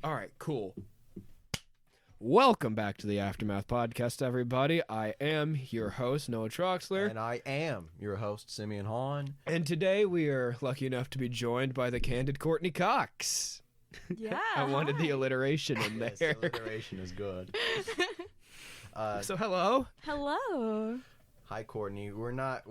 All right, cool. Welcome back to the Aftermath Podcast, everybody. I am your host, Noah Troxler. And I am your host, Simeon Hahn. And today we are lucky enough to be joined by the candid Courtney Cox. Yeah. I wanted the alliteration in there. Yes, alliteration is good. So hello. Hello. Hi, Courtney. We're not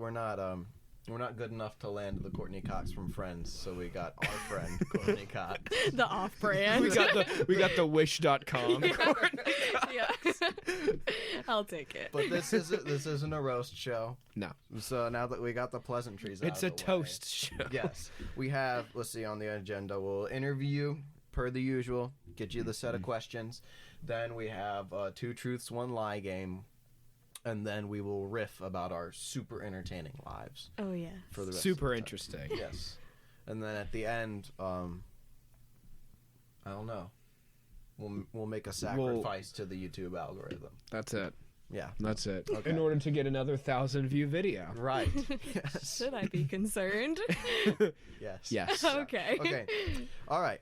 good enough to land the Courtney Cox from Friends, so we got our friend Courtney Cox. The off-brand. We got the wish.com. Yeah. I'll take it. But this isn't a roast show. No. So now that we got the pleasantries out It's of a the toast show. way, yes, we have. Let's see on the agenda. We'll interview you per the usual. Get you the set of questions. Then we have a 2 truths, 1 lie game. And then we will riff about our super entertaining lives. Oh, yeah. For the rest Super of the time. interesting. Yes. And then at the end, I don't know. We'll make a sacrifice to the YouTube algorithm. That's it. Yeah. That's it. Okay. In order to get another 1,000-view video. Right. Yes. Should I be concerned? Yes. Yes. Okay. Okay. All right.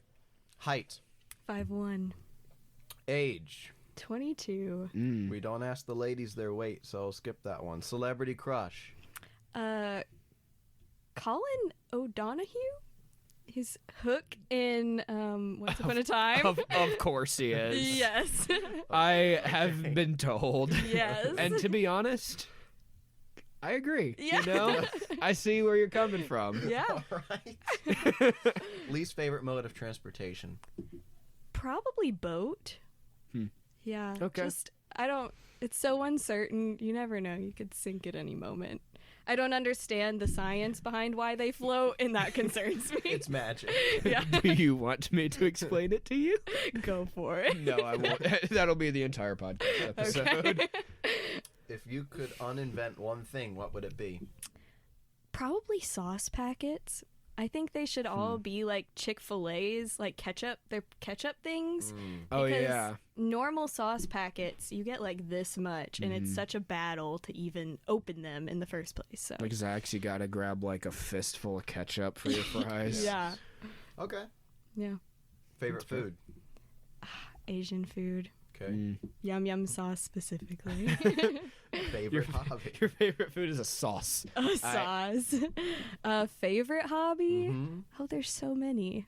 Height. 5'1". Age. 22. We don't ask the ladies their weight, so I'll skip that one. Celebrity crush. Colin O'Donoghue? His Hook in Once Upon a Time? Of course he is. Yes. I have been told. Yes. And to be honest, I agree. Yeah. You know? I see where you're coming from. Yeah. All right. Least favorite mode of transportation. Probably boat. Yeah. Okay. It's so uncertain. You never know. You could sink at any moment. I don't understand the science behind why they float, and that concerns me. It's magic. Yeah. Do you want me to explain it to you? Go for it. No, I won't. That'll be the entire podcast episode. Okay. If you could uninvent one thing, what would it be? Probably sauce packets. I think they should all be like Chick-fil-A's, like ketchup. They're ketchup things. Oh, Because yeah. normal sauce packets, you get like this much, and it's such a battle to even open them in the first place. So Like Zach's, you gotta grab like a fistful of ketchup for your fries. yeah, Okay. yeah. Favorite food. Asian food, Okay. yum yum sauce specifically. Favorite hobby. Your favorite food is a sauce. Sauce. Favorite hobby? Mm-hmm. Oh, there's so many.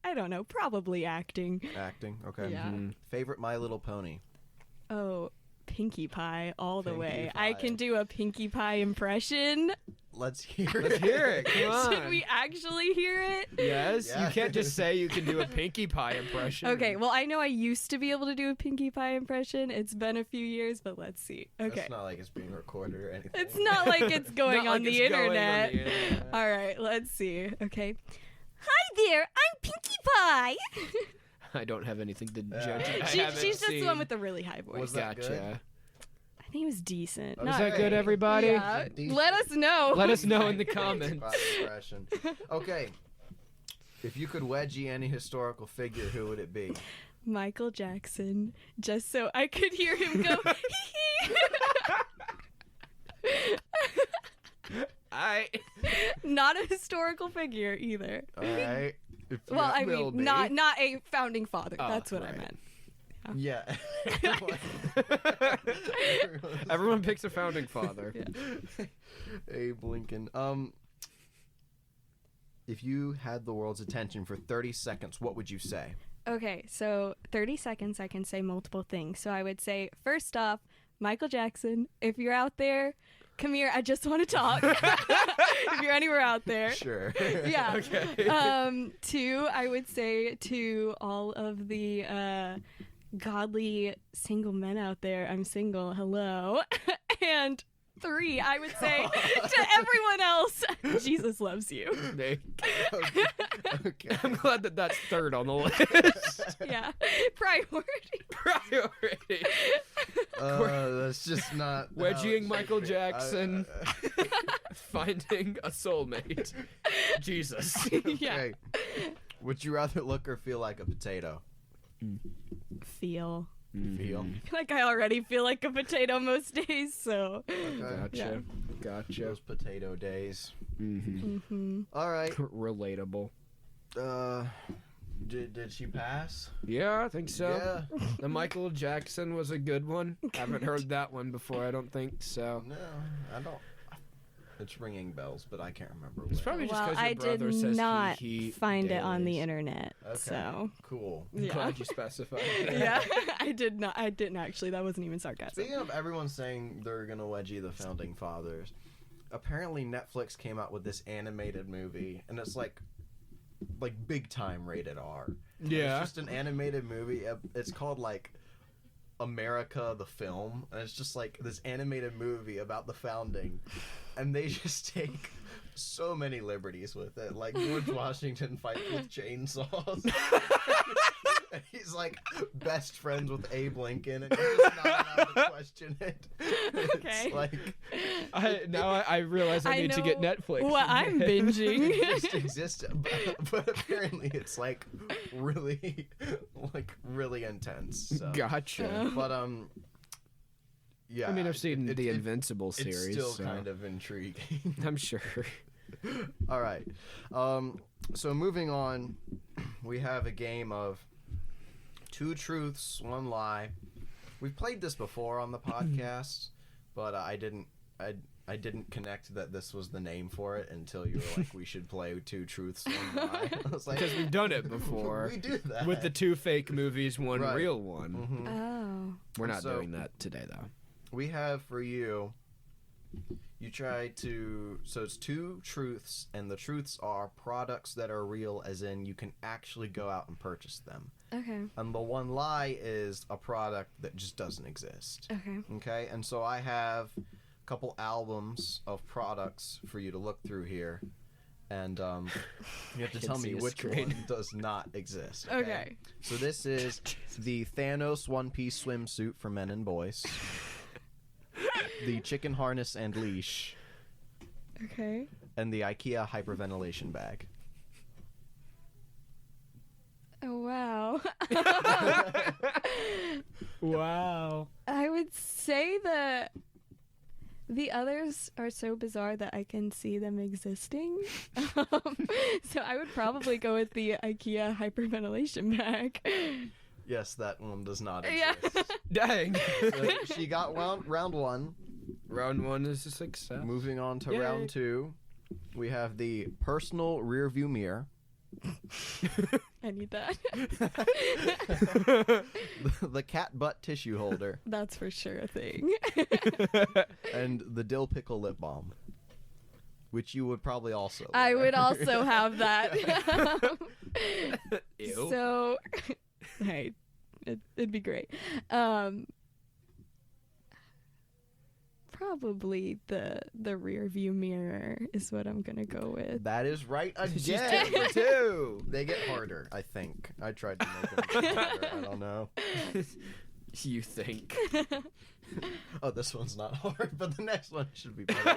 I don't know. Probably acting. Acting. Okay. Yeah. Favorite My Little Pony. Oh, Pinkie Pie all the Pinkie way. Pie. I can do a Pinkie Pie impression. Let's hear Let's it. hear it. Come on. Should we actually hear it? Yes? Yeah. You can't just say you can do a Pinkie Pie impression. Okay, well, I know I used to be able to do a Pinkie Pie impression. It's been a few years, but let's see. Okay. It's not like it's being recorded or anything. It's not like it's going Not on like the it's going on internet. the internet. All right, let's see. Okay. Hi there, I'm Pinkie Pie. I don't have anything to judge. I She's haven't just the one seen- with the really high voice. Was that Gotcha. good? I think it was decent. Was Was Not that good, everybody? Yeah. Decent. Let us know. Let us know in the Pinkie comments. Pie impression. Okay. If you could wedgie any historical figure, who would it be? Michael Jackson, just so I could hear him go, hee hee. Not a historical figure either. All right. Well, I will mean, be. not a founding father. Oh, That's what I right. meant. Yeah. Everyone picks a founding father. Abe Lincoln. If you had the world's attention for 30 seconds, what would you say? Okay, so 30 seconds, I can say multiple things. So I would say, first off, Michael Jackson, if you're out there, come here. I just want to talk. If you're anywhere out there. Sure. Yeah. Okay. 2, I would say to all of the godly single men out there, I'm single, hello. And 3, I would say to everyone else, Jesus loves you. Nick. Okay. I'm glad that that's third on the list. Yeah. Priority. Priority. That's just not how it Wedging should Michael be. Jackson. Finding a soulmate. Jesus. Yeah. Okay. Would you rather look or feel like a potato? Feel. Feel. Like I already feel like a potato most days, so. Okay. Gotcha. Gotcha. Those potato days. Mm-hmm. Mm-hmm. All right. Relatable. Did she pass? Yeah, I think so. Yeah. The Michael Jackson was a good one. Haven't heard that one before, I don't think so. No, I don't. It's ringing bells, but I can't remember. It's Where. probably just Well, because your I brother did says not he find it on the dailies. internet. Okay. So Cool. I'm yeah. glad you specified. Yeah, I did not. I didn't actually. That wasn't even sarcasm. Speaking of everyone saying they're gonna wedgie the founding fathers, apparently Netflix came out with this animated movie, and it's like big time rated R. And Yeah. it's just an animated movie. It's called like America the Film, and it's just like this animated movie about the founding, and they just take so many liberties with it. Like George Washington fights with chainsaws. And he's like best friends with Abe Lincoln, and you're just not allowed to question it. Okay. It's like I realize I need to get know Netflix. what I'm binging. it just exists, but apparently it's like really intense. So. Gotcha. But yeah. I mean, I've seen the Invincible it's series. still so kind of intriguing. I'm sure. All right. So moving on, we have a game of 2 truths, 1 lie. We've played this before on the podcast, but I didn't connect that this was the name for it until you were like, we should play 2 truths, 1 lie. I was like, Because we've done it before. we do that With the 2 fake movies, 1 Right. real one. Mhm. Oh. We're not So- doing that today, though. We have for you. You try to. So it's 2 truths, and the truths are products that are real, as in you can actually go out and purchase them. Okay. And the 1 lie is a product that just doesn't exist. Okay. Okay, and so I have a couple albums of products for you to look through here, and you have to can tell me see a which screen. one does not exist. Okay. So this is the Thanos one-piece swimsuit for men and boys, the chicken harness and leash, Okay. and the IKEA hyperventilation bag. Oh wow. Wow. I would say that the others are so bizarre that I can see them existing. So I would probably go with the IKEA hyperventilation bag. Yes, that one does not Yeah. exist. Dang. So she got round 1. Round 1 is a success. Moving on to Yay. round 2, we have the personal rear view mirror, I need that. the cat butt tissue holder, That's for sure a thing. and the dill pickle lip balm, which you would probably also I wear. would also have that. Ew. So, hey, it'd be great. Probably the rear view mirror is what I'm gonna go with. That is right She's again. 2 for 2. They get harder, I think. I tried to make them get harder. I don't know. You think. Oh, this one's not hard, but the next one should be better.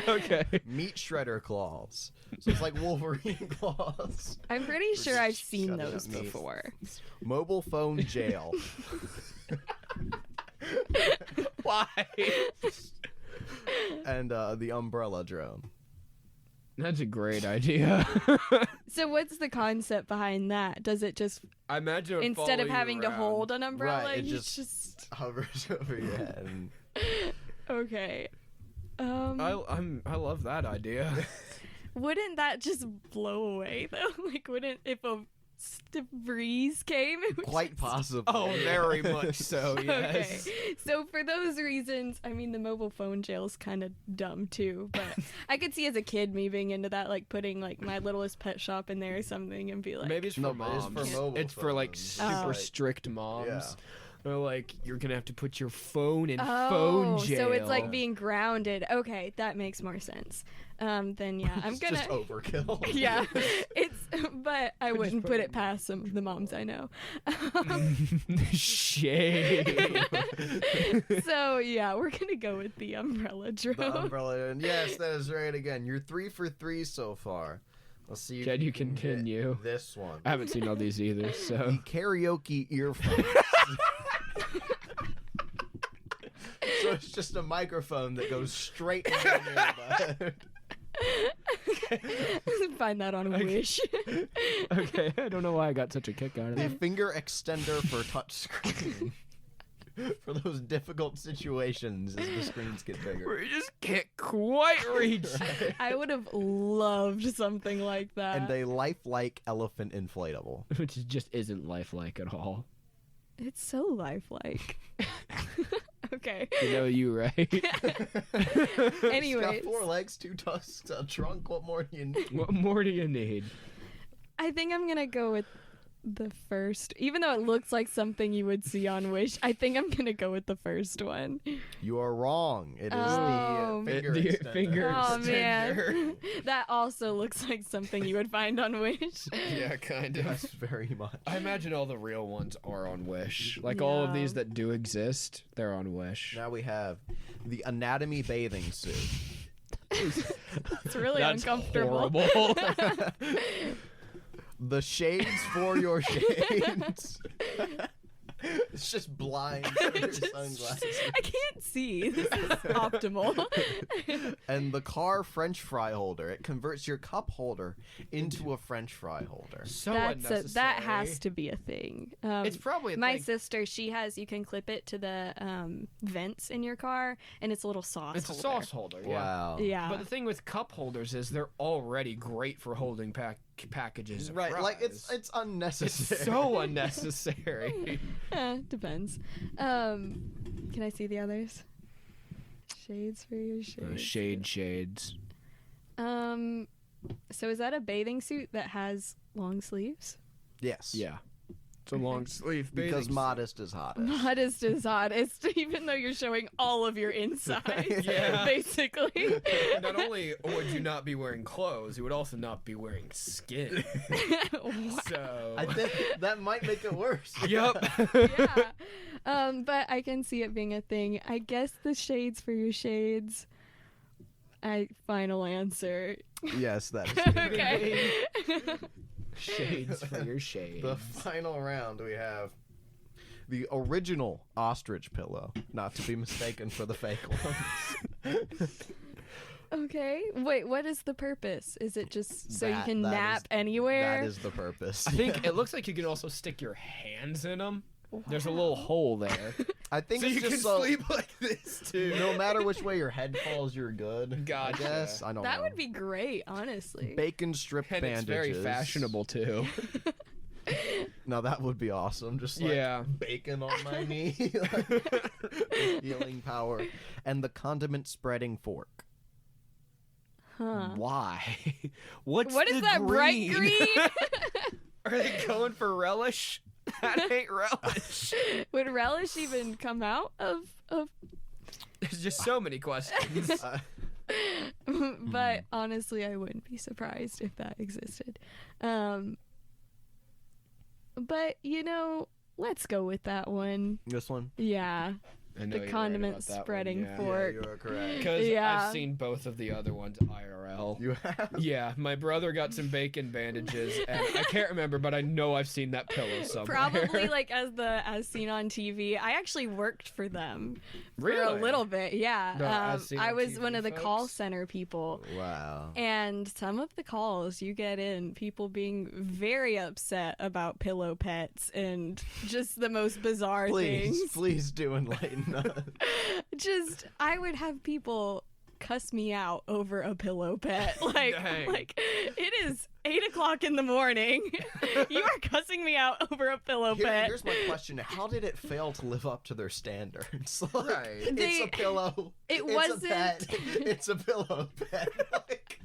Okay. Meat shredder claws. So it's like Wolverine claws. I'm pretty sure I've just seen shutting those up meat. before. Mobile phone jail. Why? And the umbrella drone. That's a great idea. So what's the concept behind that? Does it just I imagine it would instead follow of you having to around. hold an umbrella, Right, it you just- Hovers over your head. And okay? I love that idea. Wouldn't that just blow away though? Like, wouldn't if a stiff breeze came? It would quite just- possibly. Oh, very much so, yes. Okay, so for those reasons, I mean, the mobile phone jail's kind of dumb too, but I could see as a kid me being into that, like putting like My Littlest Pet Shop in there or something and be like, Maybe it's for No, but moms. it's for mobile It's for like phones. super Oh. strict moms. Yeah. They're like, you're gonna have to put your phone in oh, phone jail. so it's like being grounded. Okay, that makes more sense. Then yeah, I'm It's gonna. just overkill. Yeah, it's, but I just wouldn't put put it it past some of the moms I know. Shame. So yeah, we're gonna go with the umbrella drone. The umbrella. And yes, that is right again. You're 3 for 3 so far. Let's see if Can you can get continue? this one. I haven't seen all these either, so The karaoke earphones. So it's just a microphone that goes straight into your earbud. Find that on Wish. Okay, I don't know why I got such a kick out of The that. finger extender for touchscreen. For those difficult situations as the screens get bigger. Where you just can't quite reach. I would have loved something like that. And a lifelike elephant inflatable. Which just isn't lifelike at all. It's so lifelike. Okay. You know you, right? It's Anyways, got 4 legs, 2 tusks, a trunk. What more do you need? What more do you need? I think I'm gonna go with the first. Even though it looks like something you would see on Wish, I think I'm gonna go with the first one. You are wrong. It is Oh. the finger The extender. finger Oh extender. man, that also looks like something you would find on Wish. Yeah, kind of. Yes, very much. I imagine all the real ones are on Wish. Like all of Yeah. these that do exist, they're on Wish. Now we have the anatomy bathing suit. It's really That's uncomfortable. horrible. The shades for your shades. It's just blind for your sunglasses. I can't see. This is optimal. And the car French fry holder. It converts your cup holder into a French fry holder. So That has to be a thing. It's probably a my thing. sister. She has. You can clip it to the vents in your car, and it's a little sauce. It's a holder. sauce holder. Yeah. Wow. Yeah. But the thing with cup holders is they're already great for holding packages. Of Right, fries. like it's unnecessary. It's so unnecessary. Depends. Can I see the others? Shades for your shades. Shades. So is that a bathing suit that has long sleeves? Yes. Yeah. It's a long sleeve Because modest is hottest. Modest is hottest, even though you're showing all of your insides. Yeah. Basically. Not only would you not be wearing clothes, you would also not be wearing skin. So. I think that might make it worse. Yep. Yeah. But I can see it being a thing. I guess the shades for your shades. Final answer. Yes, that is Okay. Shades for your shades. the final round. We have the original ostrich pillow, not to be mistaken for the fake ones. Okay. Wait, what is the purpose? Is it just so you can That nap is- anywhere? That is the purpose. I think it looks like you can also stick your hands in them. There's a little hole there. I think So it's you just can so sleep like this too. no matter which way your head falls, you're good. Gotcha. I guess. I don't That know. would be great, honestly. Bacon strip And bandages. it's very fashionable too. No, that would be awesome. Just like Yeah. bacon on my knee. Healing power. And the condiment spreading fork. Huh. Why? What's What is the that bright green? Are they going for relish? That ain't relish. Would relish even come out of There's just so many questions. but honestly I wouldn't be surprised if that existed. But let's go with that one. This one? Yeah. I know The you're right condiment about that one, spreading yeah. fork. Yeah, you are correct. Because Yeah. I've seen both of the other ones IRL. You have? Yeah, my brother got some bacon bandages, and I can't remember, but I know I've seen that pillow somewhere. Probably like as seen on TV. I actually worked for them for Really? a little bit. Yeah. The as seen I on was TV one of the call folks? center people. Wow. And some of the calls you get in, people being very upset about pillow pets and just the most bizarre things. Please do enlighten us. I would have people cuss me out over a pillow pet. Dang. Like it is 8:00 in the morning. You are cussing me out over a pillow pet. Here's my question: how did it fail to live up to their standards? Like, Right. It's a pillow. It it's wasn't- a pet. It's a pillow pet. Like,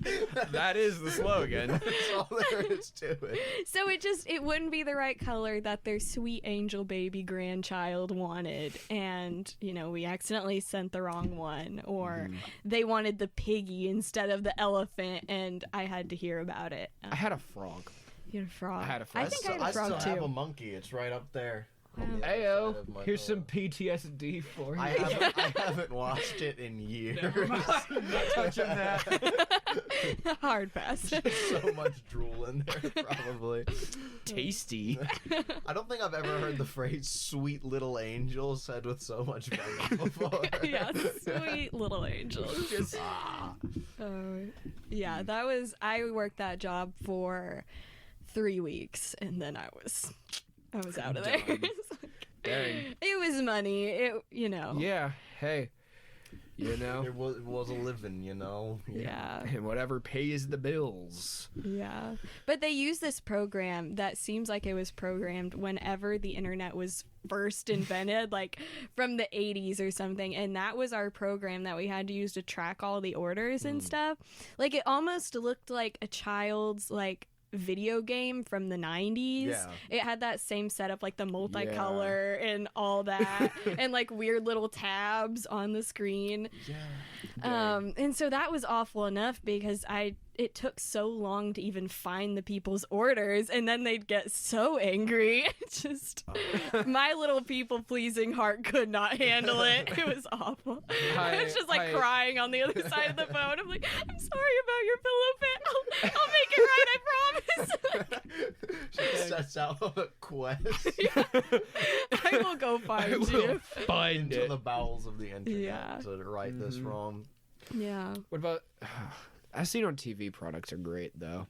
That is the slogan. that's all there is to it. So it wouldn't be the right color that their sweet angel baby grandchild wanted, and we accidentally sent the wrong one, or they wanted the piggy instead of the elephant, and I had to hear about it. I had a frog. You had a frog. I had a frog. I think I had a frog still have a too. monkey. It's right up there. on the other Ayo, side of my here's some pillow. PTSD for you. I haven't watched it in years. Never mind, I'm not touching that. Hard pass. So much drool in there, probably. Tasty. I don't think I've ever heard the phrase "sweet little angel" said with so much venom before. Yeah, sweet little angels. Just, Yeah, I worked that job for 3 weeks, and then I was out of there. Done. Dang. It was money. Yeah, hey. You know? It was a living, you know. Yeah. And whatever pays the bills. Yeah. But they use this program that seems like it was programmed whenever the internet was first invented, like from the 80s or something. And that was our program that we had to use to track all the orders and stuff. Like, it almost looked like a child's, like, video game from the 90s. Yeah. It had that same setup, like the multicolor and all that, and like weird little tabs on the screen. Yeah. And so that was awful enough because it took so long to even find the people's orders, and then they'd get so angry. Just my little people-pleasing heart could not handle it. It was awful. I was just like crying on the other side of the phone. I'm like, I'm sorry about your pillow pit. I'll make it right, I promise. She sets out a quest I will go find I will you. find into it. the bowels of the internet Yeah. to right this wrong. Yeah. What about... As seen on TV, products are great, though.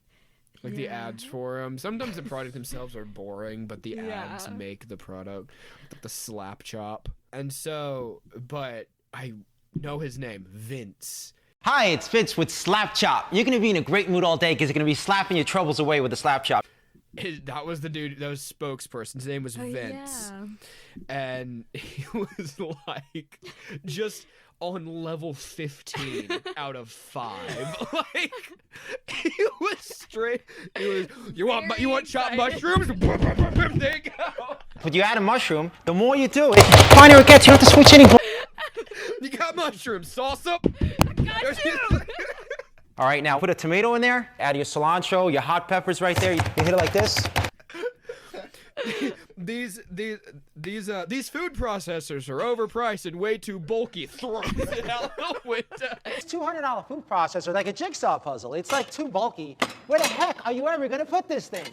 Like the Yeah. ads for them. Sometimes the product themselves are boring, but the ads Yeah. make the product. Like the slap chop. And so, but I know his name, Vince. Hi, it's Vince with Slap Chop. You're going to be in a great mood all day because you're going to be slapping your troubles away with the Slap Chop. That was the dude, that was spokesperson. His name was Vince. Yeah. And he was like, just on level 15 out of 5. Like, he was straight. He was, you want chopped mushrooms? There you go. But you add a mushroom, the more you do it, the finer it gets. You don't have to switch any. You got mushrooms, salsa? Got you. All right, now put a tomato in there, add your cilantro, your hot peppers right there. You hit it like this. These food processors are overpriced and way too bulky. Throws it out the window. It's $200 food processor, like a jigsaw puzzle. It's like too bulky. Where the heck are you ever going to put this thing?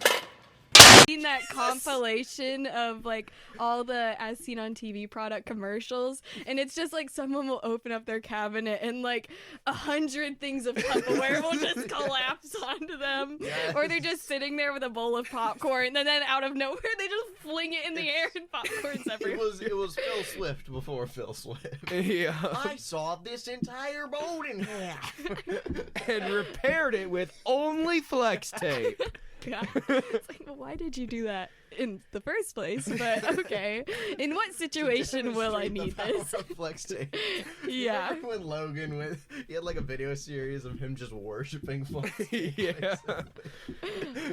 Seen that compilation of like all the as seen on TV product commercials, and it's just like someone will open up their cabinet and like 100 things of Tupperware will just collapse onto them, or they're just sitting there with a bowl of popcorn, and then out of nowhere they just fling it in the air and popcorn's everywhere. It was Phil Swift before Phil Swift. Yeah. I saw this entire boat in half. And repaired it with only flex tape. Yeah. It's like, well, why did you do that in the first place? But okay. In what situation will I need this? Flex tape. Yeah. Remember when Logan he had like a video series of him just worshiping flex tape? Yeah.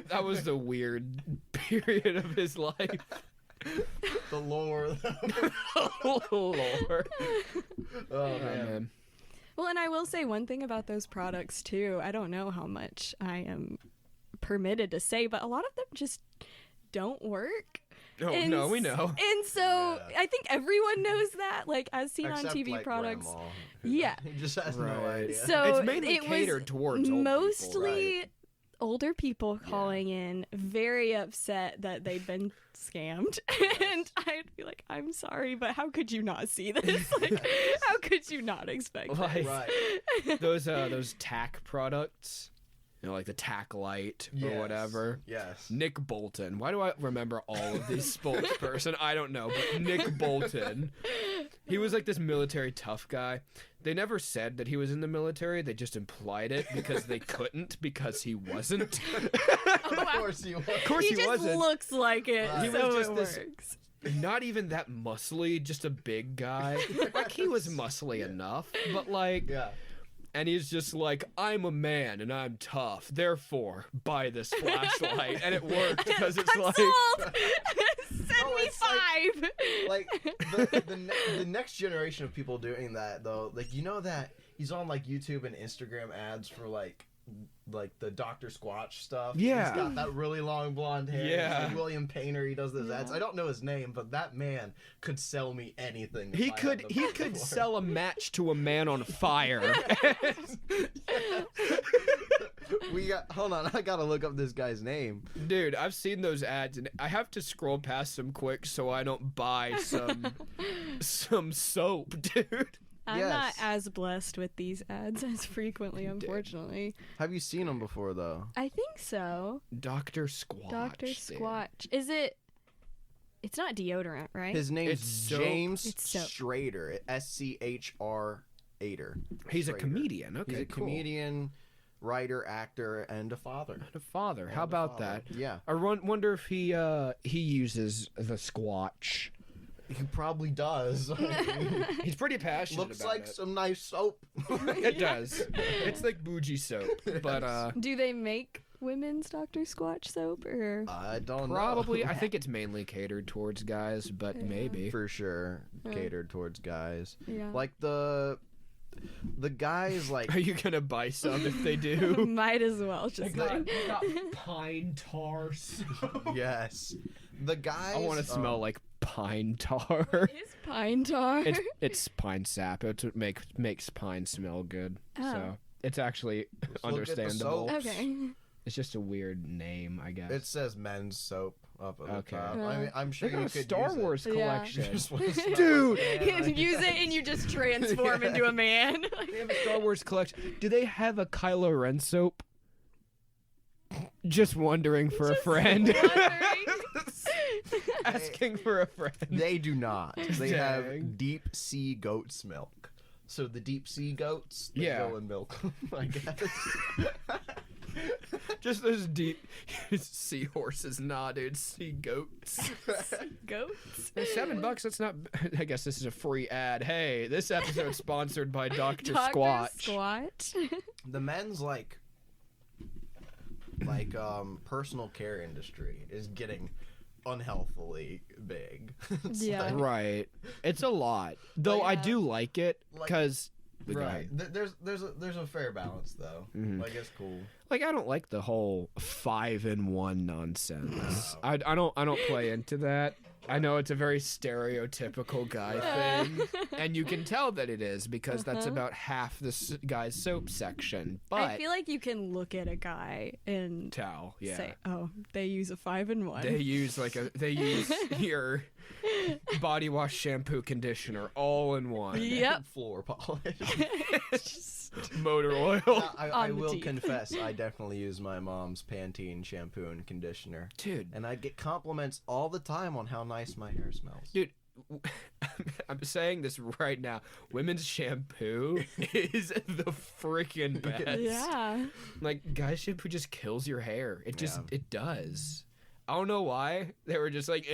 That was the weird period of his life. The lore. Lord. Oh man. Well, and I will say one thing about those products too. I don't know how much I am permitted to say, but a lot of them just don't work. Oh, no, we know. And so I think everyone knows that, like as seen Except, on TV like, products. Grandma, Yeah. He just has no Right. idea. So It's mainly it catered was towards old mostly people, older people calling in, very upset that they'd been scammed. And I'd be like, I'm sorry, but how could you not see this? Like, how could you not expect this? Like, Right. those tack products, you know, like the tack light or Yes. whatever. Yes. Nick Bolton. Why do I remember all of these spokesperson? I don't know, but Nick Bolton. He was like this military tough guy. They never said that he was in the military. They just implied it because they couldn't, because he wasn't. Of course he was. Of course He he just wasn't. looks like it, Right. He so was just it this- works. Not even that muscly, just a big guy. Like, he was muscly enough, but like... Yeah. And he's just like, I'm a man and I'm tough, therefore buy this flashlight. And it worked because it's I'm like, sold! Send No, me it's like- 5! Like the next generation of people doing that though, like you know that he's on like YouTube and Instagram ads for like like the Dr. Squatch stuff. Yeah. He's got that really long blonde hair. Yeah. He's like William Painter, he does those Yeah. ads. I don't know his name, but that man could sell me anything. if He I had could the he money could for it. sell a match to a man on fire. Hold on, I gotta look up this guy's name. Dude, I've seen those ads and I have to scroll past them quick so I don't buy some soap, dude. I'm Yes. not as blessed with these ads as frequently, unfortunately. Have you seen him before though? I think so. Dr. Squatch. Dr. dude. Squatch. Is it? It's not deodorant, right? His name's It's soap. James It's soap. Schrader. SCHR Ader. He's a Schrader. comedian. Okay, He's a cool. comedian, writer, actor, and a father. And a father. And How a about father. that? Yeah, I wonder if he uses the Squatch. he probably does. He's pretty passionate Looks about like it. some nice soap. It does. It's like bougie soap, but Do they make women's Dr. Squatch soap or? I don't probably. know. I think it's mainly catered towards guys, but Yeah. maybe. For sure Yeah. catered towards guys. Yeah. Like the guys like Are you gonna buy some if they do? Might as well just. got pine tar soap. yes. The guys I want to smell like pine tar. Is pine tar? It's pine sap. It's what makes pine smell good. Oh. So it's actually look at the understandable. soaps. Okay. It's just a weird name, I guess. It says men's soap up at Okay. the top. Yeah. I mean, I'm They sure got you a could Star use Wars Yeah. collection. It. Dude. Use it and you just transform into a man. They have a Star Wars collection. Do they have a Kylo Ren soap? Just wondering for a friend. Asking for a friend. They do not. They Dang. have deep sea goat's milk. So the deep sea goats, they Yeah. go and milk them, I guess. Just those deep seahorses. Nah, dude. Sea goats. Goats. $7. That's not. I guess this is a free ad. Hey, this episode's sponsored by Dr. Dr. Squatch. Squatch. The men's like personal care industry is getting unhealthily big. It's Yeah. like- Right. It's a lot. Though I yeah. do like it Like- because Right. There's a fair balance though. Mhm. Like it's cool. like I don't like the whole 5-in-1 nonsense. I don't play into that. I know it's a very stereotypical guy thing, and you can tell that it is because that's about half the guy's soap section. But I feel like you can look at a guy and towel, yeah. say, "Oh, they use a 5-in-1." They use your body wash, shampoo, conditioner all in one. Yep. Floor polish. Motor oil. Now, I On the will teeth. confess, I definitely use my mom's Pantene shampoo and conditioner. Dude, And I get compliments all the time on how nice my hair smells. dude, I'm saying this right now. Women's shampoo is the freaking best. Yeah. Like, guys' shampoo just kills your hair. It just, Yeah. it does. I don't know why. They were just like,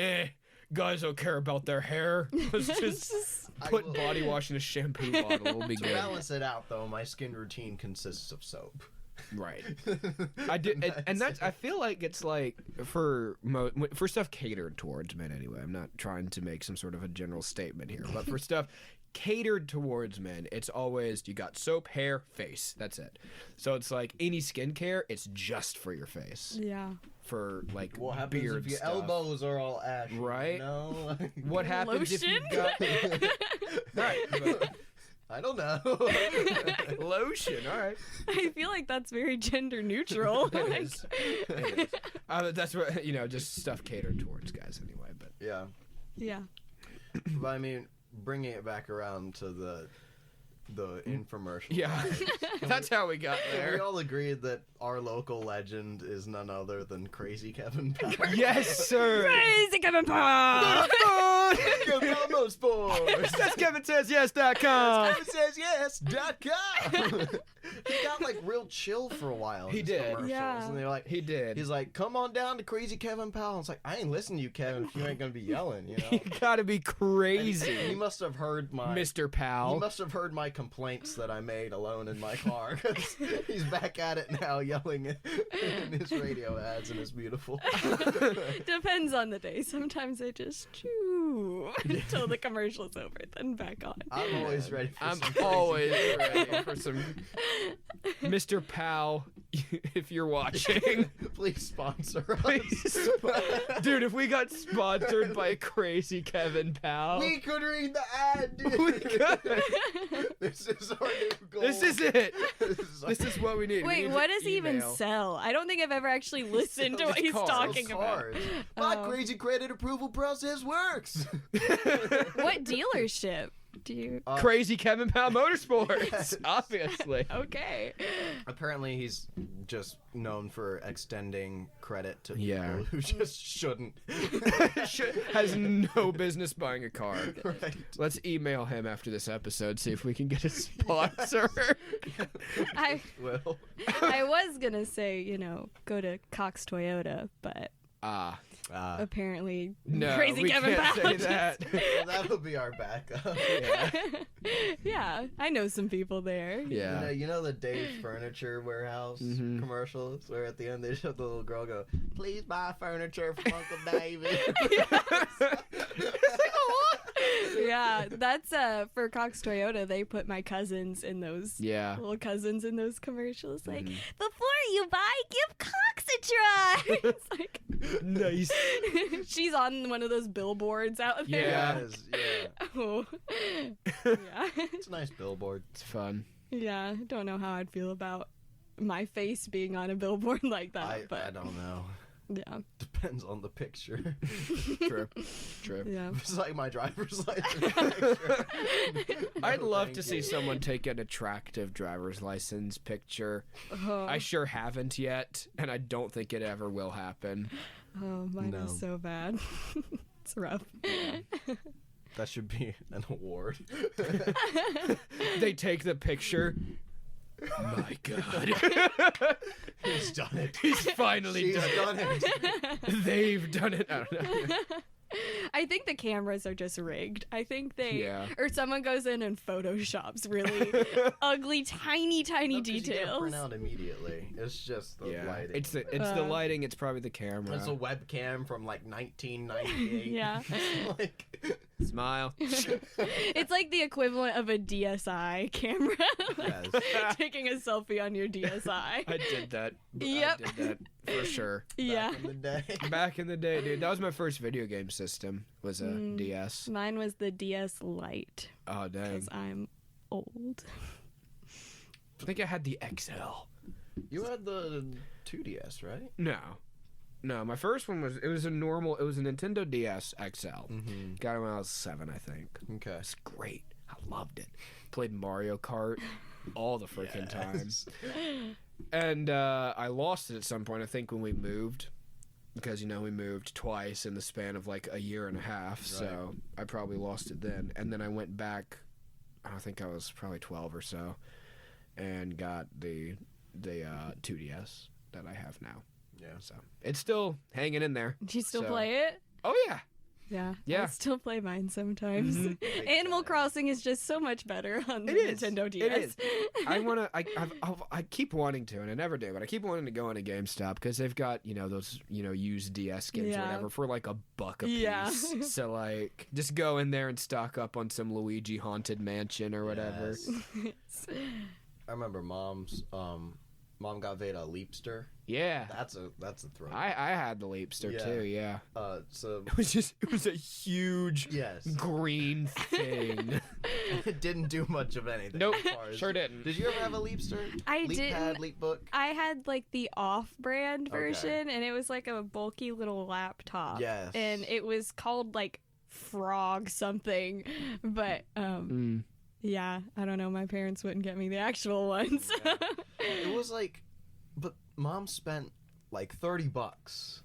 guys don't care about their hair. Let's just I put will- body wash in a shampoo bottle. It'll be To good. balance it out, though, my skin routine consists of soap. Right. I do, and that's. I feel like it's like for stuff catered towards men. Anyway, I'm not trying to make some sort of a general statement here, but for stuff catered towards men, it's always you got soap, hair, face. That's it. So it's like any skincare, it's just for your face. Yeah. For like What happens beard if your stuff. elbows are all ashy? Right? No. What happens if you Lotion? got right? But I don't know. lotion. All right. I feel like that's very gender neutral. It is. It is. That's what just stuff catered towards guys anyway. But Yeah. Yeah. But I mean, bringing it back around to the infomercial. yeah, that's how we got We there. all agreed that our local legend is none other than Crazy Kevin Powell. Yes, sir. Crazy Kevin Powell. Kevin Sports. That's KevinSaysYes.com. KevinSaysYes.com. He got like real chill for a while. in He his did. commercials, Yeah. And they're like, He did. he's like, come on down to Crazy Kevin Powell. It's like, I ain't listening to you, Kevin, if you ain't gonna be yelling, you know. You gotta be He crazy, must have heard my Mr. He Powell. must have heard my complaints that I made alone in my car. 'Cause he's back at it now, yelling in his radio ads, and it's beautiful. Depends on the day. Sometimes I just chew until the commercial's over, then back on. I'm always ready for I'm some crazy always ready for some Mr. Powell if you're watching, Please sponsor please, us. dude, if we got sponsored by Crazy Kevin Powell, We could read the ad, dude. we could. This is our new goal. This is it. This This is what we need. We Wait, need what to does he even email. sell? I don't think I've ever actually listened to what he's cars. talking about. Cars. My Oh. crazy credit approval process works. What dealership do you? Crazy Kevin Powell Motorsports, Yes. obviously. Okay. Apparently, he's just known for extending credit to Yeah. people who just shouldn't. Has no business buying a car. Right. Let's email him after this episode, see if we can get a sponsor. I Well, I was gonna say, go to Cox Toyota, but apparently No, Crazy we Kevin can't Powell say that. that'll be our backup. Yeah, I know some people there. Yeah. You know the Dave Furniture Warehouse commercials where at the end they show the little girl go, "Please buy furniture from Uncle David." Yeah, that's for Cox Toyota. They put my cousins in those Yeah. little cousins in those commercials. Like, before you buy, give Cox a try. It's like Nice. she's on one of those billboards out there. Yeah. Yes, yeah. Oh. Yeah. It's a nice billboard. It's fun. Yeah. Don't know how I'd feel about my face being on a billboard like that. I don't know. Yeah. Depends on the picture. True. True. Yeah. It's like my driver's license picture. I'd No, love thank to see you. someone take an attractive driver's license picture. Oh, I sure haven't yet, and I don't think it ever will happen. mine No. is so bad. It's rough. That should be an award. They take the picture. My God. He's done it. He's finally She's done done it. it. They've done it. I don't know. I think the cameras are just rigged. I think Yeah. or someone goes in and photoshops really ugly, tiny No, 'cause you can't details. print out immediately. It's just the Yeah. lighting. It's the lighting. It's probably the camera. It's a webcam from like 1998. Yeah. Like, Smile. It's like the equivalent of a DSI camera. Like, Yes. taking a selfie on your DSI. I did that. Yep. I did that for sure. Yeah. Back in the day. Back in the day, dude. That was my first video game system. Was a DS. Mine was the DS Lite Oh dang. because I'm old. I think I had the XL. You had the 2DS, right? No, my first one was it was a Nintendo DS XL. Mm-hmm. Got it when I was 7, I think. Okay. It's great. I loved it. Played Mario Kart all the freaking time. Yes. And I lost it at some point, I think, when we moved. Because, we moved twice in the span of like a year and a half. So I probably lost it then. And then I went back, I think I was probably 12 or so, and got the 2DS that I have now. Yeah. So it's still hanging in there. Do you still So- play it? Oh, yeah. Yeah. Yeah. I still play mine sometimes. Mhm. Animal Crossing is just so much better on the It is. Nintendo It DS. is. I keep wanting to, and I never do, but I keep wanting to go into GameStop because they've got, those, used DS games or Yeah. whatever for like $1 a piece. Yeah. So like, just go in there and stock up on some Luigi Haunted Mansion or whatever. Yes. I remember mom got Veda a Leapster. Yeah. That's a throw. I had the Leapster Yeah. too, yeah. So It was a huge yes, green thing. it didn't do much of anything. Nope, as far as- sure didn't. Did you ever have a Leapster? I Leap didn't. pad, Leap book. I had like the off-brand Okay. version, and it was like a bulky little laptop. Yes. And it was called like Frog something, but yeah, I don't know. My parents wouldn't get me the actual ones. Yeah. It was like, but mom spent like $30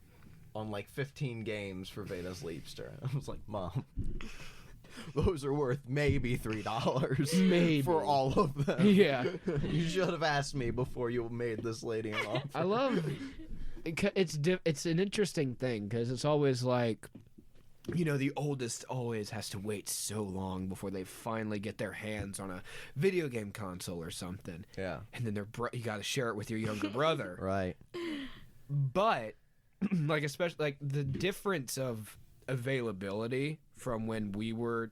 on like 15 games for Veda's Leapster. I was like, Mom, those are worth maybe $3 Maybe. for all of them. Yeah. You should have asked me before you made this lady an offer. I love it's an interesting thing because it's always like, the oldest always has to wait so long before they finally get their hands on a video game console or something. Yeah. And then you got to share it with your younger brother. Right. But like, especially like the difference of availability from when we were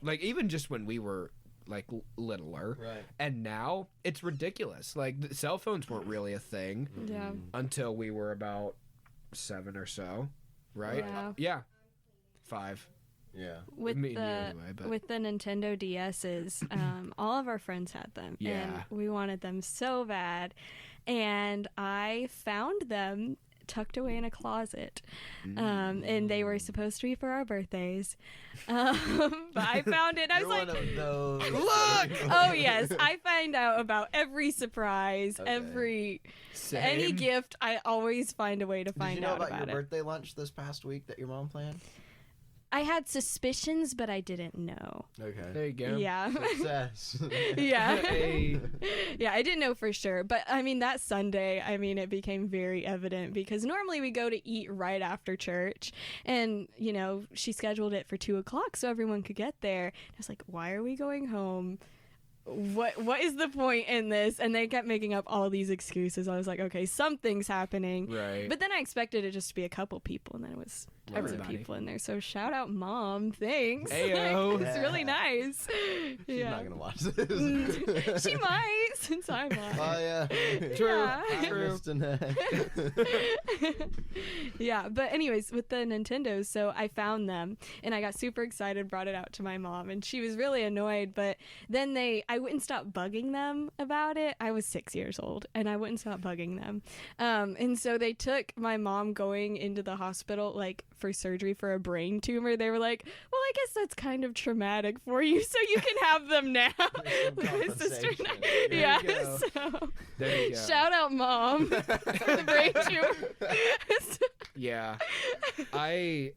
like, even just when we were like littler. Right. And now it's ridiculous. Like the cell phones weren't really a thing Yeah. until we were about 7 or so, right? Yeah. 5. Yeah. With Me and you the anyway, but- with the Nintendo DSs, all of our friends had them, Yeah. and we wanted them so bad, and I found them tucked away in a closet, and they were supposed to be for our birthdays, but I found it. And I was You're like, one of those. Look! oh yes, I find out about every surprise, Okay. every Same. any gift. I always find a way to Did find you know out about about your it. birthday lunch this past week that your mom planned? I had suspicions, but I didn't know. Okay. There you go. Yeah. Success. Yeah. Hey. Yeah, I didn't know for sure. But I mean, that Sunday, it became very evident because normally we go to eat right after church. And, she scheduled it for 2:00 so everyone could get there. I was like, why are we going home? What is the point in this? And they kept making up all these excuses. I was like, okay, something's happening. Right. But then I expected it just to be a couple people, and then it was tons of Everybody. people in there. So shout out, Mom. Thanks. Ayo. It's really nice. She's Yeah. not gonna watch this. She might, since I'm on. Oh yeah. True. Yeah. True. Missed an egg. Yeah, but anyways, with the Nintendos, so I found them and I got super excited, brought it out to my mom, and she was really annoyed. But then I wouldn't stop bugging them about it. I was 6 years old and I wouldn't stop bugging them. And so they took my mom going into the hospital, like for surgery for a brain tumor. They were like, well, I guess that's kind of traumatic for you, so you can have them now. With my sister and I. Compensation. There you Yeah, go. so There you go. shout out, Mom, for the brain tumor. Yeah. I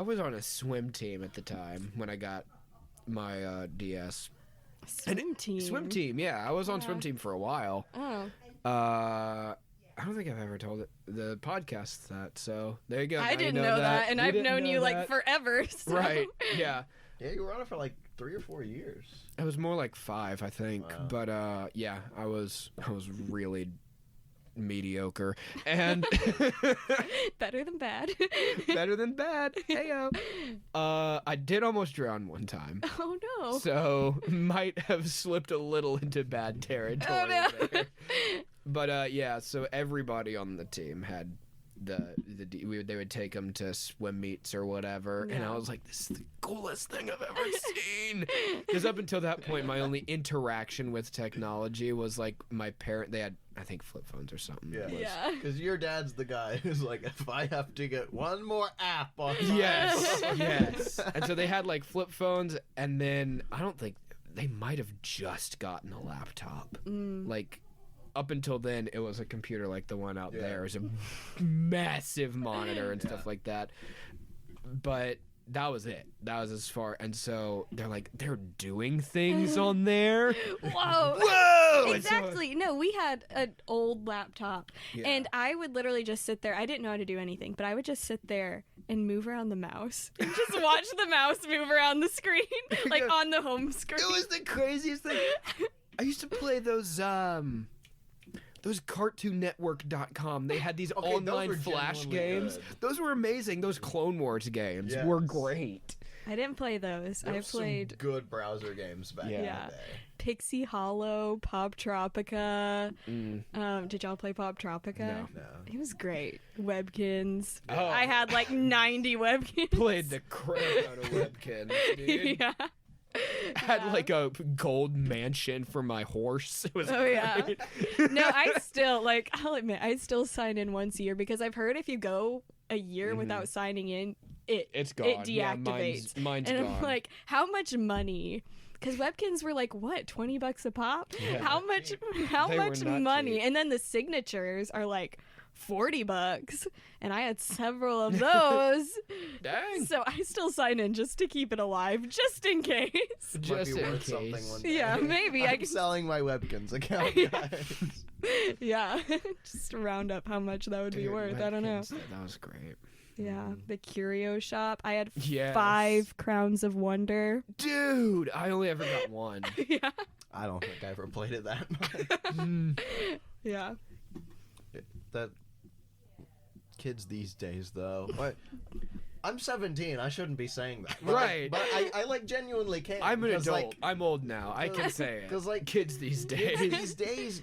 was on a swim team at the time when I got my DS. Swim team. Swim team, yeah. I was on swim Yeah. team for a while. Oh, I don't think I've ever told the podcast that, so there you go. Now I you didn't know that, and You I've didn't known know you like that. forever. So. Right, yeah. Yeah, you were on it for like 3 or 4 years. It was more like 5, I think. Wow. But yeah, I was really mediocre and Better than bad. better than bad. Heyo. I did almost drown one time. Oh no. So might have slipped a little into bad territory Oh, no. there. But yeah, so everybody on the team had they would take them to swim meets or whatever, and I Yeah. was like, this is the coolest thing I've ever seen. Because up until that point, my only interaction with technology was like my parent. They had, I think, flip phones or something. Yeah. Yeah. Because your dad's the guy who's like, if I have to get one more app on my Yes, phone." yes. And so they had like flip phones, and then I don't think they might have just gotten a laptop. Like up until then, it was a computer like the one out Yeah. there. It was a massive monitor and stuff like that. But that was it. That was as far. And so they're doing things on there. Whoa. Whoa! And so- Exactly. No, we had an old laptop, Yeah. and I would literally just sit there. I didn't know how to do anything, but I would just sit there and move around the mouse and just watch the mouse move around the screen, like on the home screen. It was the craziest thing. I used to play those CartoonNetwork.com. They had these Okay, those online were flash genuinely games. good. Those were amazing. Those Clone Wars games Yes. were great. I didn't play those. There I was some played good browser games back in Yeah. the day. Pixie Hollow, Pop Tropica. Did y'all play Pop Tropica? No. No. It was great. Webkins. Oh. I had like 90 Webkins. Played the crap out of Webkins, dude. Yeah. Had like a gold mansion for my horse. It was Oh, yeah. great. No, I still I'll admit I still sign in once a year because I've heard if you go a year without signing in, It's gone. it Yeah, deactivates. mine's and gone. I'm like, how much money? Because Webkins were like what, $20 a pop? Yeah. How much They were not money? cheap. And then the signatures are like $40, and I had several of those. Dang. So I still sign in just to keep it alive, just in case. Might Just be in worth something case. one day. Yeah, maybe I I'm can. selling my Webkins account, guys. Yeah, just to round up how much that would be Dude, worth. I don't know. Webkins, that was great. Yeah, the curio shop. I had Yes. 5 Crowns of Wonder. Dude, I only ever got one. Yeah, I don't think I ever played it that much. yeah. That kids these days, though. What? I'm 17. I shouldn't be saying that. Right. But I like genuinely can. I'm an because, adult. like, I'm old now. I can say it. Because like Kids these days. these days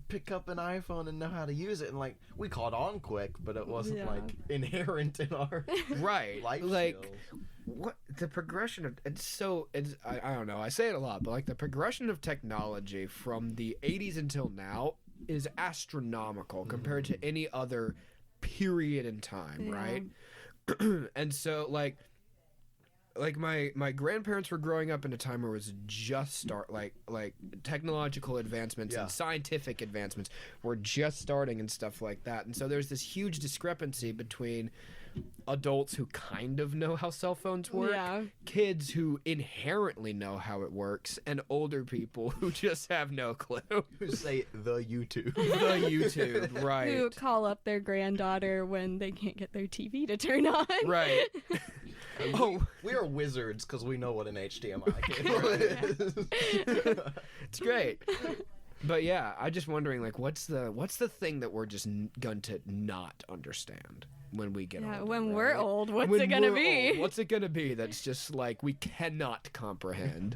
pick up an iPhone and know how to use it, and like we caught on quick, but it wasn't Yeah. like inherent in our Right. life Like skills. what the progression of I don't know. I say it a lot, but like the progression of technology from the 80s until now is astronomical compared to any other period in time, Yeah. right? And so like my grandparents were growing up in a time where it was just like technological advancements Yeah. and scientific advancements were just starting and stuff like that. And so there's this huge discrepancy between adults who kind of know how cell phones work, Yeah. kids who inherently know how it works, and older people who just have no clue. Who say the YouTube? The YouTube, right. Who call up their granddaughter when they can't get their TV to turn on. Right. Oh, We are wizards because we know what an HDMI cable is. it's great. But yeah, I'm just wondering, like, what's the thing that we're just going to not understand when we get Yeah, older, when we're right? old, what's When it gonna we're be? old, what's it gonna be that's just like we cannot comprehend?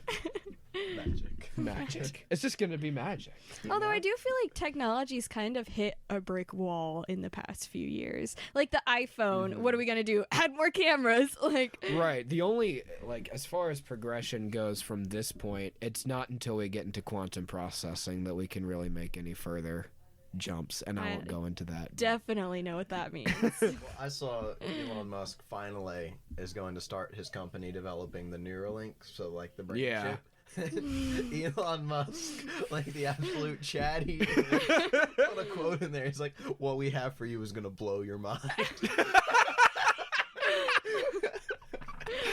Magic. It's just gonna be magic. Although I do feel like technology's kind of hit a brick wall in the past few years. Like the iPhone, what are we gonna do? Add more cameras. Like Right. The only, like, as far as progression goes from this point, it's not until we get into quantum processing that we can really make any further jumps, and I won't go into that. definitely know what that means. Well, I saw Elon Musk finally is going to start his company developing the Neuralink, so like the brain Yeah. chip. Elon Musk, like the absolute chatty, put a quote in there. He's like, "What we have for you is gonna blow your mind."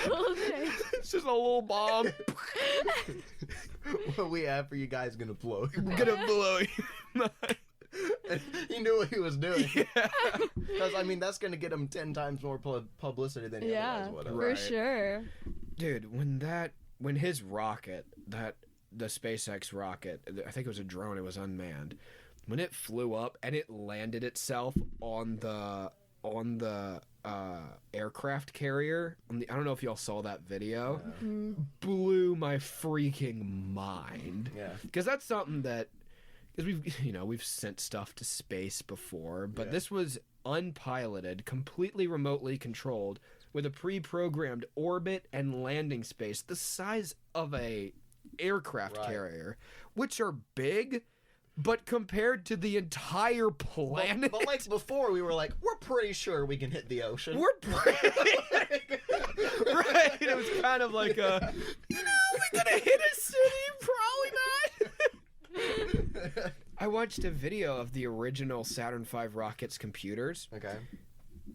Okay. It's just a little bomb. What we have for you guys is gonna blow your mind. Gonna blow your mind. And he knew what he was doing. Yeah. Because I mean, that's gonna get him 10 times more publicity than he Yeah, otherwise would have. for Right. sure. Dude, when his rocket, the SpaceX rocket, I think it was a drone, it was unmanned, when it flew up and it landed itself on the aircraft carrier, I don't know if y'all saw that video, blew my freaking mind. Yeah. Because that's something that, because we've sent stuff to space before, but Yeah. this was unpiloted, completely remotely controlled, with a pre-programmed orbit and landing space the size of a aircraft Right. carrier, which are big, but compared to the entire planet, But like before, we were like, we're pretty sure we can hit the ocean. we're pretty right. It was kind of like we're gonna hit a city, probably not. I watched a video of the original Saturn V rocket's computers. Okay.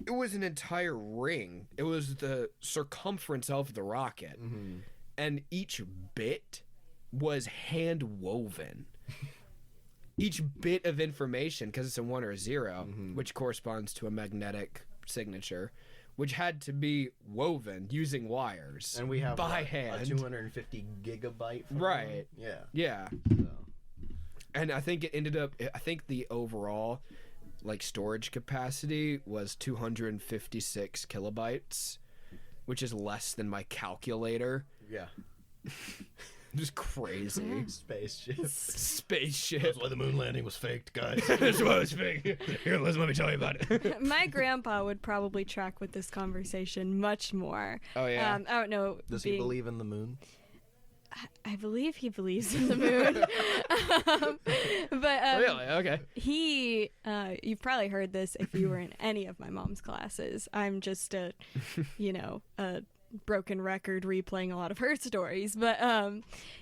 It was an entire ring. It was the circumference of the rocket. And each bit was hand woven. Each bit of information, because it's a 1 or a 0, which corresponds to a magnetic signature, which had to be woven using wires And we have by what, hand. a 250 gigabyte. File? Right. Yeah. Yeah. So. And I think it ended up, I think the overall like storage capacity was 256 kilobytes, which is less than my calculator. Yeah. Just crazy. Spaceship. Spaceship. why the moon landing was faked, guys. That's why it's fake. Here, let me tell you about it. My grandpa would probably track with this conversation much more. Oh, yeah. I don't know. Does he believe in the moon? I believe he believes in the moon. But Really? Okay. you've probably heard this if you were in any of my mom's classes. I'm just a broken record replaying a lot of her stories, but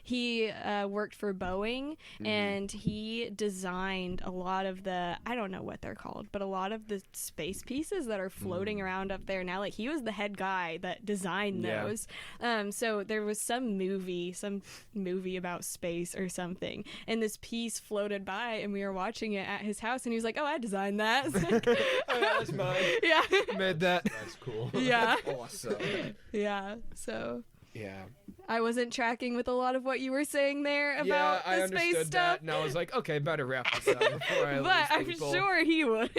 he worked for Boeing and he designed a lot of the, I don't know what they're called, but a lot of the space pieces that are floating around up there now. Like he was the head guy that designed Yeah. those. So there was some movie about space or something, and this piece floated by and we were watching it at his house and he was like, "Oh, I designed that." It's like, Oh, yeah, that's mine. yeah. Made that. That's cool. Yeah. Awesome. Yeah. So Yeah. I wasn't tracking with a lot of what you were saying there Yeah, about I the space understood stuff. that, and I was like, okay, better wrap this up before I But lose I'm people. sure he would.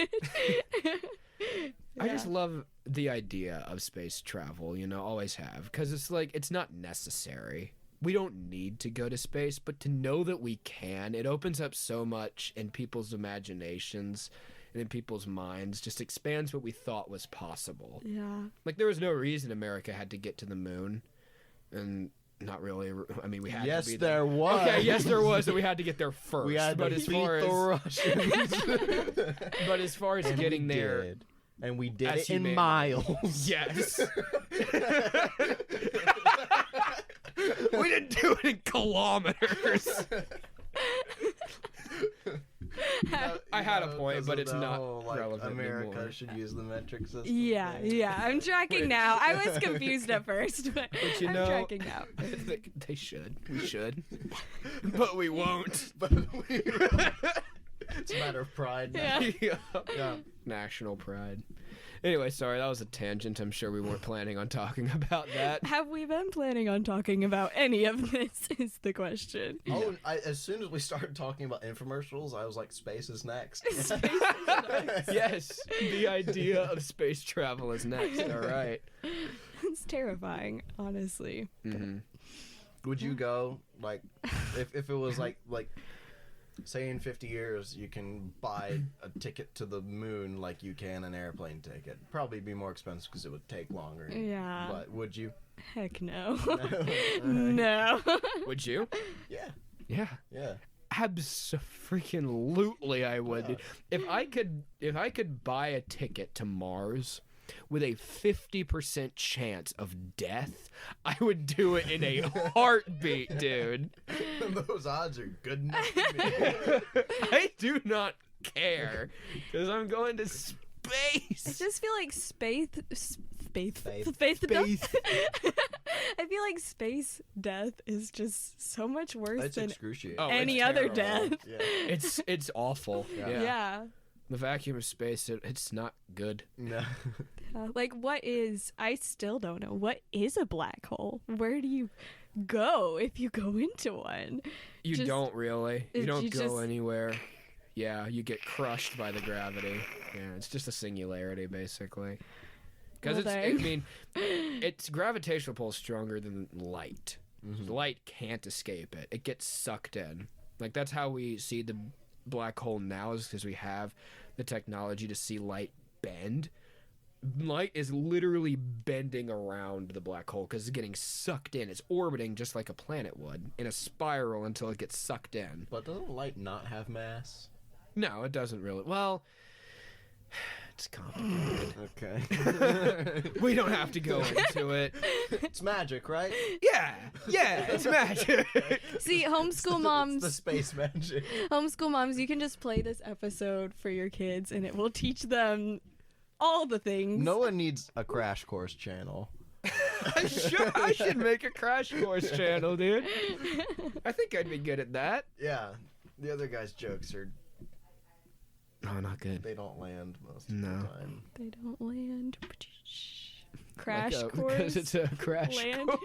I just love the idea of space travel, always have, because it's like, it's not necessary. We don't need to go to space, but to know that we can, it opens up so much in people's imaginations and in people's minds, just expands what we thought was possible. Yeah. Like, there was no reason America had to get to the moon, and not really. I mean, we had Yes, to be there was. Okay, yes, there was, and we had to get there first. We had to but as beat far the as, Russians. but as far as getting there, did. And we did as it in humanity. miles. Yes. We didn't do it in kilometers. I had a point, but it's not relevant America anymore. should use the metric system. Yeah, I'm tracking now. I was confused at first, but you I'm know- tracking now. They should. We should. But we won't. But it's a matter of pride. Now. Yeah. Yeah. National pride. Anyway, sorry, that was a tangent. I'm sure we weren't planning on talking about that. Have we been planning on talking about any of this? Is the question. Oh, as soon as we started talking about infomercials, I was like, space is next. Yes, the idea of space travel is next. All right. It's terrifying, honestly. Mm-hmm. Would you go, like, if it was like say in 50 years you can buy a ticket to the moon like you can an airplane ticket? Probably be more expensive because it would take longer. Yeah. But would you? Heck no. No. Would you? Yeah. Yeah. Yeah. Abso-freaking-lutely I would. Yeah. If I could buy a ticket to Mars with a 50% chance of death, I would do it in a heartbeat, dude. Those odds are good enough for me. I do not care because I'm going to space. I just feel like space Faith. death. I feel like space death is just so much worse It's than excruciating. Oh, any it's other terrible. death. Yeah. It's awful. Yeah. Yeah. The vacuum of space, it's not good. No. Like, I still don't know. What is a black hole? Where do you go if you go into one? You Just- don't really. You if don't you go just- anywhere. Yeah, you get crushed by the gravity. Yeah, it's just a singularity, basically. Because Well, its gravitational pull is stronger than light. So light can't escape it. It gets sucked in. Like, that's how we see the black hole now, is because we have the technology to see light bend. Light is literally bending around the black hole because it's getting sucked in. It's orbiting just like a planet would in a spiral until it gets sucked in. But doesn't light not have mass? No, it doesn't really. Well, it's complicated. Okay. We don't have to go into it. It's magic, right? Yeah, it's magic. See, homeschool It's the moms, space magic. you can just play this episode for your kids and it will teach them all the things. No one needs a crash course channel. I should make a crash course channel, dude. I think I'd be good at that. Yeah. The other guy's jokes are, Oh, not good. they don't land most of No. the time. They don't land. Crash Like course. because it's a crash landing. course.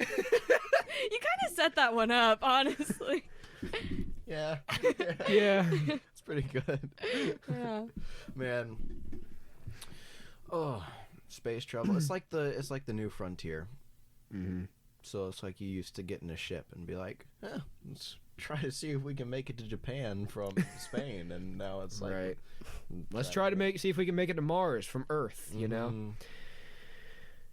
You kind of set that one up, honestly. Yeah. Yeah. It's pretty good. Yeah. Man. Oh, space travel. It's like the new frontier. Mm-hmm. So it's like you used to get in a ship and be like, let's try to see if we can make it to Japan from Spain, and now it's like, Right. Let's try to see if we can make it to Mars from Earth. You know, Mhm.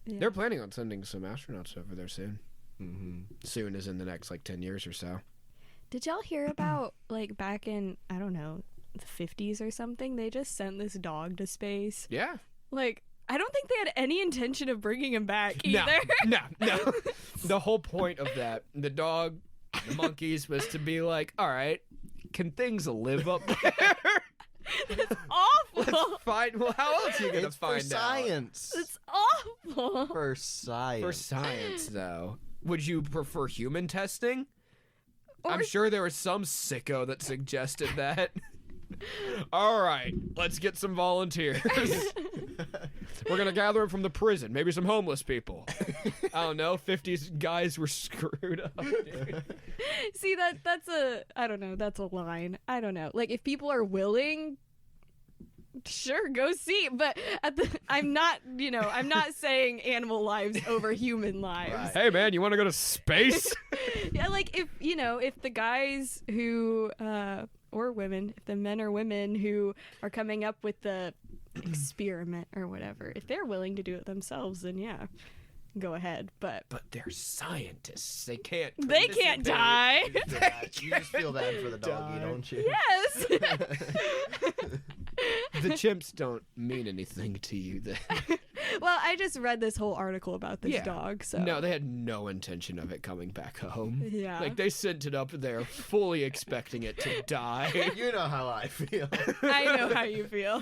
Yeah. they're planning on sending some astronauts over there soon. Mhm. Soon as in the next 10 years or so. Did y'all hear about, like, back in, I don't know, the 50s or something? They just sent this dog to space. Yeah. Like, I don't think they had any intention of bringing him back either. No. The whole point of that, the dog, the monkeys, was to be like, all right, can things live up there? It's awful. Let's find. Well, how else are you gonna It's find for out? science. It's awful. For science. For science, though, would you prefer human testing? Or- I'm sure there was some sicko that suggested that. All right, let's get some volunteers. We're gonna gather them from the prison, maybe some homeless people. I don't know. 50s guys were screwed up. Dude. See, that's a, I don't know, that's a line. I don't know. Like, if people are willing, sure, go see. But I'm not saying animal lives over human lives. Right. Hey, man, you want to go to space? Yeah, like, if the guys who, or women, if the men or women who are coming up with the experiment or whatever, if they're willing to do it themselves, then yeah, go ahead. But they're scientists. They can't die. You just feel bad for the doggy, Die. don't you? Yes. The chimps don't mean anything to you then. Well, I just read this whole article about this Yeah. dog, so No, they had no intention of it coming back home. Yeah. Like, they sent it up there fully expecting it to die. You know how I feel. I know how you feel.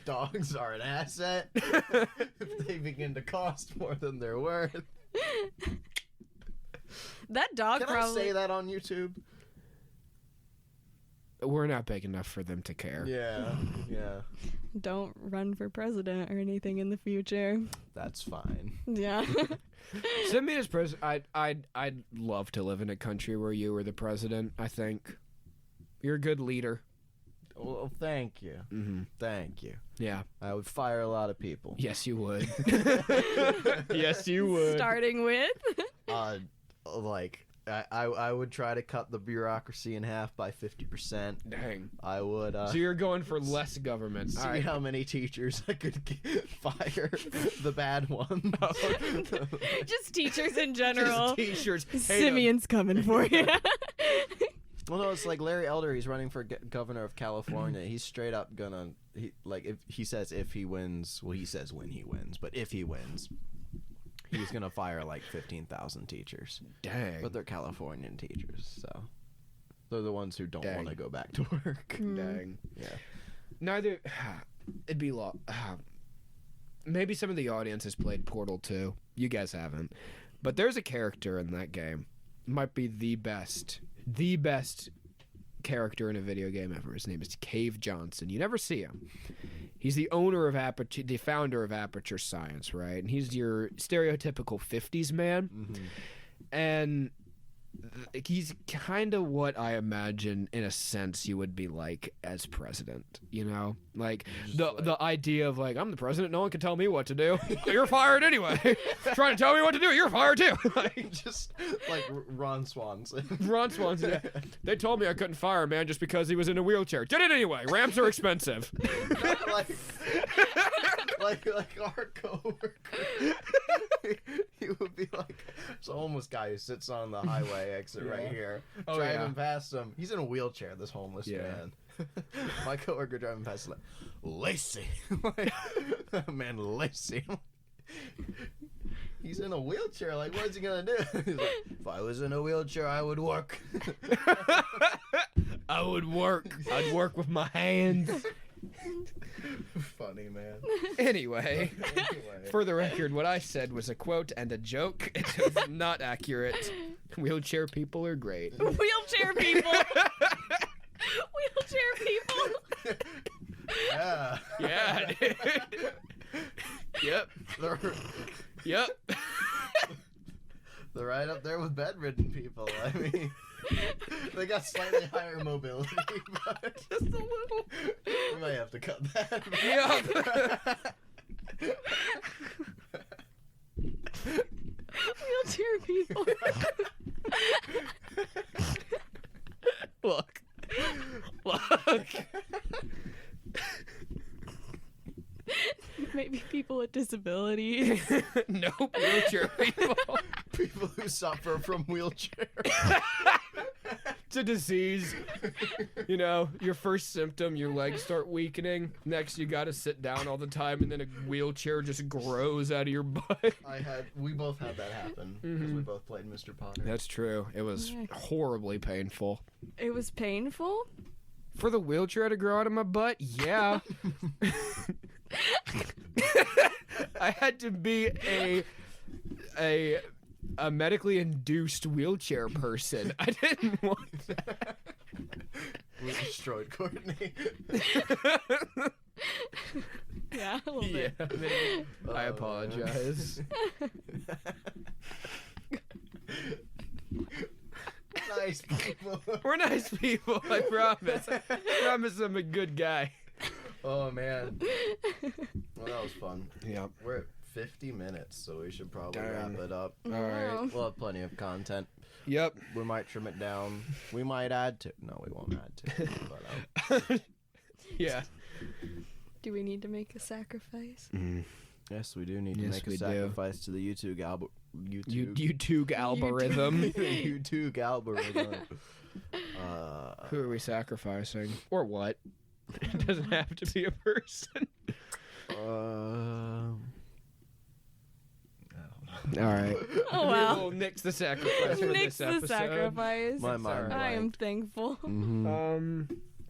Dogs are an asset if they begin to cost more than they're worth. That dog Can probably. I say that on YouTube? We're not big enough for them to care. Yeah. Don't run for president or anything in the future. That's fine. Yeah. Send me as president. I'd love to live in a country where you were the president. I think you're a good leader. Well, thank you. Mm-hmm. Thank you. Yeah. I would fire a lot of people. Yes, you would. Yes, you would. Starting with. I would try to cut the bureaucracy in half by 50%. Dang. I would So you're going for less government. see All right. how many teachers I could fire, the bad ones. Just teachers in general. Just teachers. Simeon's coming for you. Well, no, it's like Larry Elder. He's running for governor of California. He's straight up gonna if he says if he wins. Well, he says when he wins, but if he wins, he's gonna fire like 15,000 teachers. Dang. But they're Californian teachers, so they're the ones who don't Dang. want to go back to work. Dang. Yeah. Neither. It'd be maybe some of the audience has played Portal 2. You guys haven't. But there's a character in that game. Might be the best character in a video game ever. His name is Cave Johnson. You never see him. He's the owner of Aperture, the founder of Aperture Science, right? And he's your stereotypical 50s man. Mm-hmm. And he's kind of what I imagine, in a sense, you would be like as president, you know? Like, the idea of, like, I'm the president, no one can tell me what to do. You're fired anyway. Trying to tell me what to do, you're fired too. Like, Just like Ron Swanson. Ron Swanson, yeah. They told me I couldn't fire a man just because he was in a wheelchair. Did it anyway. Ramps are expensive. like our coworker. He would be like, it's a homeless guy who sits on the highway exit right here. Oh, driving yeah. past him. He's in a wheelchair, this homeless man. My coworker driving past is like, Lacey. Man, Lacey. He's in a wheelchair. Like, what's he gonna do? He's like, if I was in a wheelchair, I would work. I would work. I'd work with my hands. Funny, man. Anyway, for the record, what I said was a quote and a joke. It was not accurate. Wheelchair people are great. Wheelchair people. Wheelchair people. Yeah. Yeah, dude. Yep. Yep. They're right up there with bedridden people. I mean, they got slightly higher mobility, but Just a little. we might have to cut that. Yep. Wheelchair people. Look. Maybe people with disabilities. Nope, wheelchair people. People who suffer from wheelchair. It's a disease. You know, your first symptom, your legs start weakening. Next, you gotta sit down all the time, and then a wheelchair just grows out of your butt. We both had that happen because we both played Mr. Potter. That's true. It was horribly painful. It was painful. For the wheelchair to grow out of my butt? Yeah. I had to be a medically induced wheelchair person. I didn't want that. We destroyed Courtney. Yeah, a little Yeah, bit. maybe. I apologize. nice people. We're nice people, I promise. I promise I'm a good guy. Oh, man. Well, that was fun. Yep. We're at 50 minutes, so we should probably Darn. wrap it up. All right. We'll have plenty of content. Yep. We might trim it down. We might add to. No, we won't add to. But, Yeah. Do we need to make a sacrifice? yes, we do need to Yes, make we a do. sacrifice to the YouTube YouTube algorithm. YouTube algorithm. Who are we sacrificing? Or what? It doesn't have to be a person. All right. Oh, wow. We'll nix the sacrifice for Nix this the episode. sacrifice. My mind I am blank. thankful.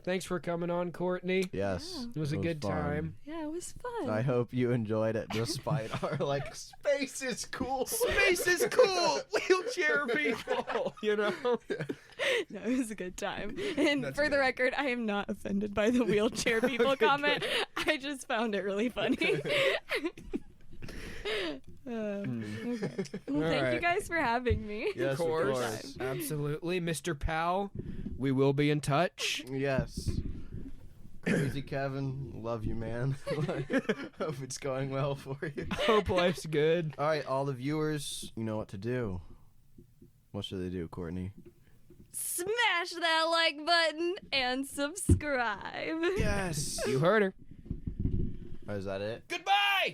Thanks for coming on, Courtney. Yes. It was a good fun. time. Yeah, it was fun. I hope you enjoyed it despite our, space is cool. Space is cool. Wheelchair people, you know? No, it was a good time. And That's for the good. record, I am not offended by the wheelchair people Okay, comment. I just found it really funny. Okay. Well, thank you right. guys for having me. Yes, Of course. Absolutely. Mr. Powell, we will be in touch. Yes. Crazy Kevin, love you, man. Hope it's going well for you. Hope life's good. All right, all the viewers, you know what to do. What should they do, Courtney? Smash that like button and subscribe. Yes. You heard her. Is that it? Goodbye!